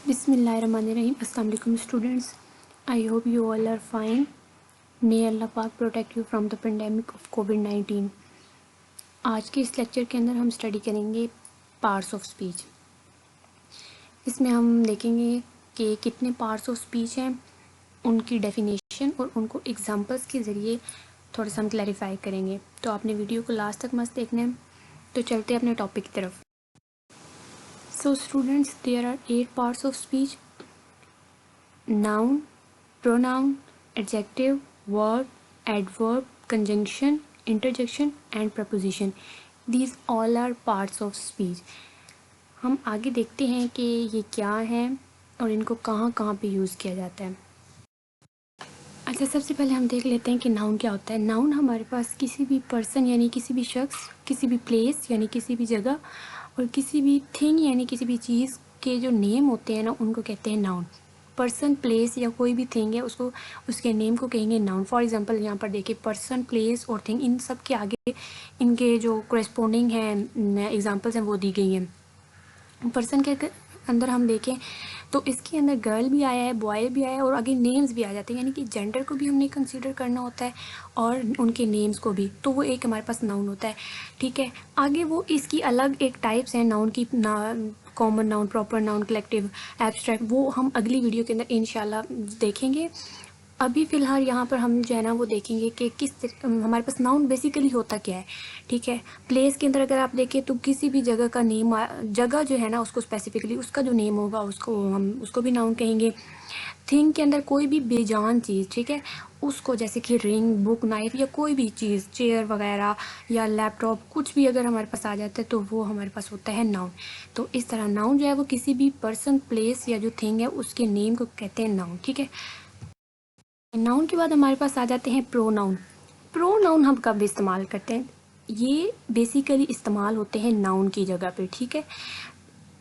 Bismillahirrahmanirrahim. Assalamu alaikum students. I hope you all are fine. May Allah पाक protect you from the pandemic of COVID-19. आज के इस lecture के अंदर हम स्टडी करेंगे पार्ट्स ऑफ स्पीच। इसमें हम देखेंगे कि कितने पार्ट्स ऑफ स्पीच हैं, उनकी डेफिनेशन और उनको एग्जांपल्स के ज़रिए थोड़ा सा हम क्लैरिफाई करेंगे। तो आपने वीडियो को लास्ट तक मस्त देखना है। तो चलते हैं अपने टॉपिक की तरफ। So students, there are 8 parts of speech: noun, pronoun, adjective, verb, adverb, conjunction, interjection and preposition. These all are parts of speech. हम आगे देखते हैं कि ये क्या है और इनको कहाँ कहाँ पे यूज़ किया जाता है। अच्छा, सबसे पहले हम देख लेते हैं कि नाउन क्या होता है। नाउन हमारे पास किसी भी पर्सन यानी किसी भी शख्स, किसी भी प्लेस यानी किसी भी जगह और किसी भी थिंग यानी किसी भी चीज़ के जो नेम होते हैं ना, उनको कहते हैं नाउन। पर्सन, प्लेस या कोई भी थिंग है उसको, उसके नेम को कहेंगे नाउन। फॉर एग्जांपल यहाँ पर देखिए, पर्सन, प्लेस और थिंग, इन सब के आगे इनके जो कॉरेस्पॉन्डिंग हैं एग्जांपल्स हैं वो दी गई हैं। पर्सन के अंदर हम देखें तो इसके अंदर गर्ल भी आया है, बॉय भी आया है और आगे नेम्स भी आ जाते हैं, यानी कि जेंडर को भी हमने कंसीडर करना होता है और उनके नेम्स को भी। तो वो एक हमारे पास नाउन होता है, ठीक है। आगे वो इसकी अलग एक टाइप्स हैं नाउन की, common noun, proper noun, collective, abstract, वो हम अगली वीडियो के अंदर इंशाल्लाह देखेंगे। अभी फ़िलहाल यहाँ पर हम जो है ना वो देखेंगे कि हमारे पास नाउन बेसिकली होता क्या है, ठीक है। प्लेस के अंदर अगर आप देखें तो किसी भी जगह का नेम, जगह जो है ना उसको स्पेसिफिकली उसका जो नेम होगा उसको भी नाउन कहेंगे। थिंग के अंदर कोई भी बेजान चीज़, ठीक है, उसको, जैसे कि रिंग, बुक, नाइफ या कोई भी चीज़, चेयर वगैरह या लैपटॉप, कुछ भी अगर हमारे पास आ जाता है तो वो हमारे पास होता है नाउन। तो इस तरह नाउन जो है वो किसी भी पर्सन, प्लेस या जो थिंग है उसके नेम को कहते हैं नाउन, ठीक है। नाउन के बाद हमारे पास आ जाते हैं प्रोनाउन। प्रोनाउन हम कब इस्तेमाल करते हैं? ये बेसिकली इस्तेमाल होते हैं नाउन की जगह पे, ठीक है।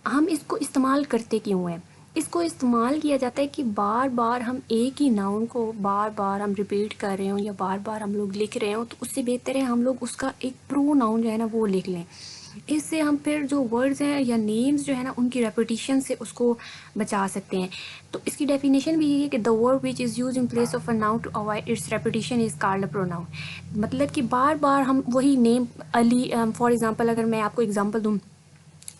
हम इसको इस्तेमाल करते क्यों हैं? इसको इस्तेमाल किया जाता है कि बार बार हम एक ही नाउन को बार बार हम रिपीट कर रहे हो या बार बार हम लोग लिख रहे हो, तो उससे बेहतर है हम लोग उसका एक प्रोनाउन जो है ना वो लिख लें। इससे हम फिर जो वर्ड्स हैं या नेम्स जो है ना उनकी रेपिटेशन से उसको बचा सकते हैं। तो इसकी डेफिनेशन भी ये है कि the word which is use in place of a noun to avoid its repetition is called a pronoun. मतलब कि बार बार हम वही नेम, अली, फॉर एग्जांपल अगर मैं आपको एग्जांपल दूँ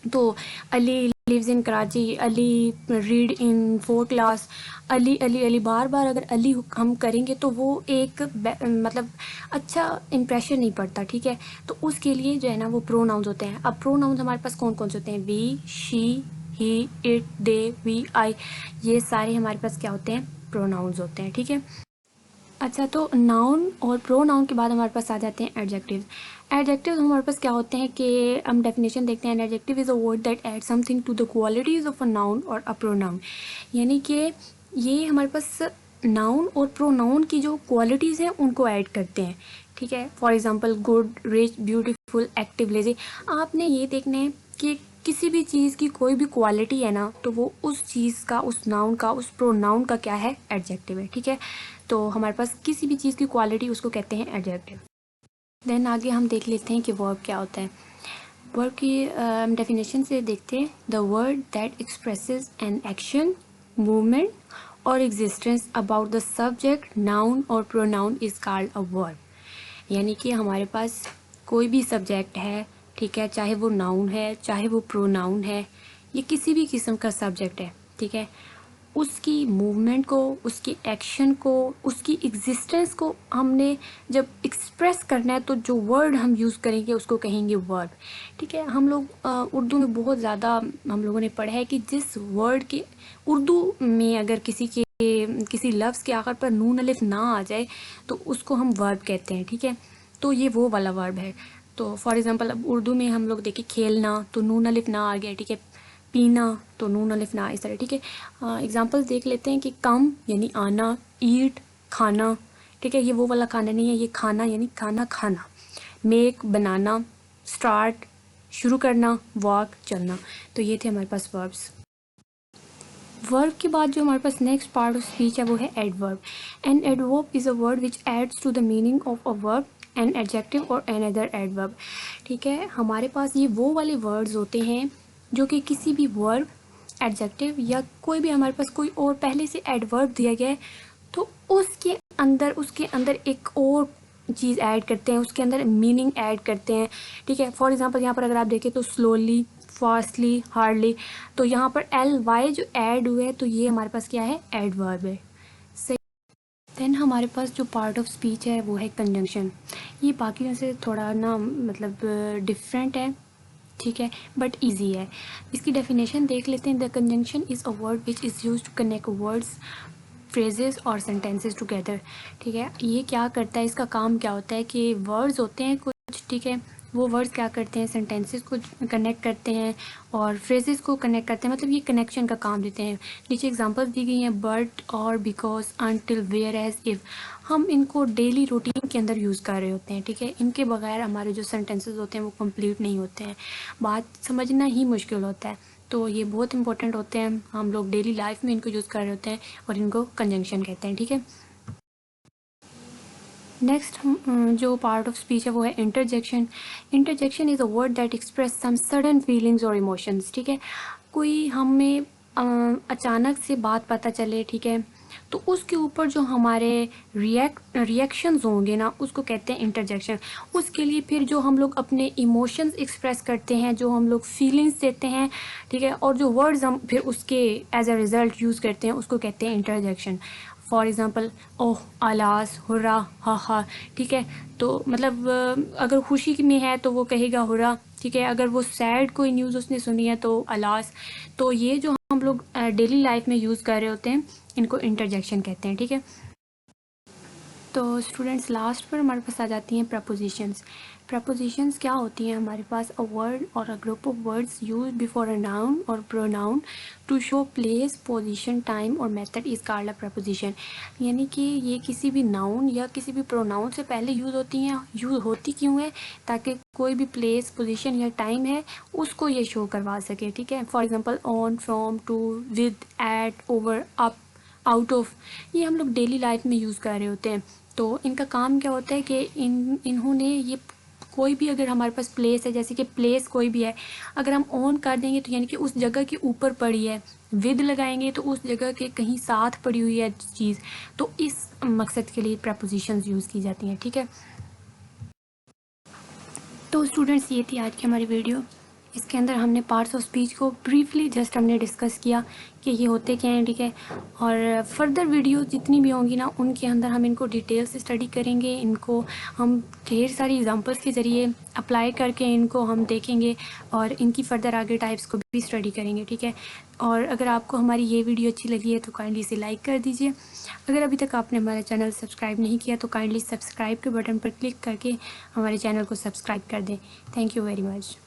तो Ali lives in Karachi, Ali read in 4th class, Ali Ali Ali, बार बार अगर अली हम करेंगे तो वो एक मतलब अच्छा इम्प्रेशन नहीं पड़ता, ठीक है। तो उसके लिए जो है ना वो प्रोनाउंस होते हैं। अब प्रोनाउंस हमारे पास कौन कौन से होते हैं? We, she, he, it, they, we, I, ये सारे हमारे पास क्या होते हैं? प्रोनाउंस होते हैं, ठीक है। अच्छा, तो नाउन और प्रोनाउन के बाद हमारे पास आ जाते हैं एडजेक्टिव। एडजेक्टिव हमारे पास क्या होते हैं कि हम डेफिनेशन देखते हैं। Adjective is a word that add something to the qualities of a noun और अ प्रोनाउन, यानी कि ये हमारे पास नाउन और प्रोनाउन की जो क्वालिटीज़ हैं उनको ऐड करते हैं, ठीक है। For example good, rich, beautiful, active, lazy. आपने ये देखना है कि किसी भी चीज़ की कोई भी क्वालिटी है ना तो वो उस चीज़ का, उस नाउन का, उस प्रोनाउन का क्या है? एडजेक्टिव है, ठीक है। तो हमारे पास किसी भी चीज़ की क्वालिटी उसको कहते हैं एडजेक्टिव। देन आगे हम देख लेते हैं कि वर्ब क्या होता है। वर्ब की डेफिनेशन से देखते हैं। The word that expresses an action, movement और existence about the subject, noun और pronoun is called a verb. यानी कि हमारे पास कोई भी सब्जेक्ट है, ठीक है, चाहे वो नाउन है चाहे वो प्रोनाउन है, ये किसी भी किस्म का सब्जेक्ट है, ठीक है, उसकी मूवमेंट को, उसकी एक्शन को, उसकी एग्जिस्टेंस को हमने जब एक्सप्रेस करना है तो जो वर्ड हम यूज़ करेंगे उसको कहेंगे वर्ब, ठीक है। हम लोग उर्दू में बहुत ज़्यादा हम लोगों ने पढ़ा है कि जिस वर्ड के उर्दू में अगर किसी लफ्ज़ के आखिर पर नून अलिफ ना आ जाए तो उसको हम वर्ब कहते हैं, ठीक है। तो ये वो वाला वर्ब है। तो फॉर एग्ज़ाम्पल अब उर्दू में हम लोग देखें, खेलना तो नून अलिफ ना आ गया, ठीक है। पीना तो नून अलिफ ना, इस तरह, ठीक है। एग्जांपल्स देख लेते हैं कि कम यानी आना, ईट खाना, ठीक है, ये वो वाला खाना नहीं है, ये खाना यानी खाना खाना। मेक बनाना, स्टार्ट शुरू करना, वॉक चलना। तो ये थे हमारे पास वर्ब्स। वर्ब के बाद जो हमारे पास नेक्स्ट पार्ट ऑफ स्पीच है वो है adverb. An adverb is a word which adds to the meaning of a verb, an adjective और एन अदर एडवर्ब, ठीक है। हमारे पास ये वो वाले वर्ड्स होते हैं जो कि किसी भी वर्ब एडजेक्टिव या कोई भी हमारे पास कोई और पहले से एडवर्ब दिया गया है तो उसके अंदर एक और चीज़ ऐड करते हैं, उसके अंदर मीनिंग ऐड करते हैं, ठीक है। फॉर एग्जांपल यहाँ पर अगर आप देखें तो स्लोली, फास्टली, हार्डली, तो यहाँ पर ly जो ऐड हुए हैं तो ये हमारे पास क्या है, एडवर्ब है। सही। देन हमारे पास जो पार्ट ऑफ स्पीच है वो है कंजंक्शन। ये बाकियों से थोड़ा ना मतलब डिफरेंट है, ठीक है, बट इजी है। इसकी डेफिनेशन देख लेते हैं। The conjunction is a word which is use to connect words, phrases और सेंटेंसेस टुगेदर, ठीक है। ये क्या करता है, इसका काम क्या होता है कि वर्ड्स होते हैं कुछ, ठीक है, वो वर्ड्स क्या करते हैं, सेंटेंसेस को कनेक्ट करते हैं और फ्रेजेस को कनेक्ट करते हैं, मतलब ये कनेक्शन का काम देते हैं। नीचे एग्जांपल्स दी गई हैं, बट और, because, until, whereas, if. हम इनको डेली रूटीन के अंदर यूज़ कर रहे होते हैं, ठीक है। इनके बगैर हमारे जो सेंटेंसेस होते हैं वो कंप्लीट नहीं होते हैं, बात समझना ही मुश्किल होता है। तो ये बहुत इंपॉर्टेंट होते हैं, हम लोग डेली लाइफ में इनको यूज़ कर रहे होते हैं और इनको कंजंक्शन कहते हैं, ठीक है। नेक्स्ट जो पार्ट ऑफ स्पीच है वो है interjection. Interjection is a word that express some sudden feelings और इमोशंस, ठीक है। कोई हमें अचानक से बात पता चले, ठीक है, तो उसके ऊपर जो हमारे रिएक्शंस होंगे ना उसको कहते हैं इंटरजेक्शन। उसके लिए फिर जो हम लोग अपने इमोशंस एक्सप्रेस करते हैं, जो हम लोग फीलिंग्स देते हैं, ठीक है, और जो वर्ड्स हम फिर उसके एज अ रिज़ल्ट यूज़ करते हैं उसको कहते हैं interjection. For example, oh, alas, hurrah, हा हा, ठीक है। तो मतलब अगर खुशी में है तो वो कहेगा हुर्रा, ठीक है। अगर वो सैड कोई न्यूज़ उसने सुनी है तो अलास। तो ये जो हम लोग डेली लाइफ में यूज़ कर रहे होते हैं इनको इंटरजेक्शन कहते हैं, ठीक है। तो स्टूडेंट्स लास्ट पर हमारे पास आ जाती हैं प्रपोजिशंस। प्रपोजिशंस क्या होती हैं, हमारे पास अ वर्ड और a group of words use before a noun और pronoun to show place, position, time और method is called a preposition. यानी कि ये किसी भी नाउन या किसी भी प्रोनाउन से पहले यूज़ होती हैं। यूज़ होती क्यों है, ताकि कोई भी प्लेस, पोजीशन या टाइम है उसको ये शो करवा सके, ठीक है। For example, on, from, to, with, at, over, up, out of, ये हम लोग डेली लाइफ में यूज़ कर रहे होते हैं। तो इनका काम क्या होता है कि इन्होंने ये कोई भी अगर हमारे पास प्लेस है, जैसे कि प्लेस कोई भी है, अगर हम ऑन कर देंगे तो यानी कि उस जगह के ऊपर पड़ी है, विद लगाएंगे तो उस जगह के कहीं साथ पड़ी हुई है चीज़। तो इस मकसद के लिए प्रपोजिशंस यूज़ की जाती हैं, ठीक है। तो स्टूडेंट्स ये थी आज की हमारी वीडियो। इसके अंदर हमने पार्ट्स ऑफ स्पीच को ब्रीफली जस्ट हमने डिस्कस किया कि ये होते क्या हैं, ठीक है। और फर्दर वीडियो जितनी भी होंगी ना उनके अंदर हम इनको डिटेल से स्टडी करेंगे। इनको हम ढेर सारी एग्जांपल्स के ज़रिए अप्लाई करके इनको हम देखेंगे और इनकी फ़र्दर आगे टाइप्स को भी स्टडी करेंगे, ठीक है। और अगर आपको हमारी ये वीडियो अच्छी लगी है तो काइंडली इसे लाइक कर दीजिए। अगर अभी तक आपने हमारा चैनल सब्सक्राइब नहीं किया तो काइंडली सब्सक्राइब के बटन पर क्लिक करके हमारे चैनल को सब्सक्राइब कर दें। Thank you very much.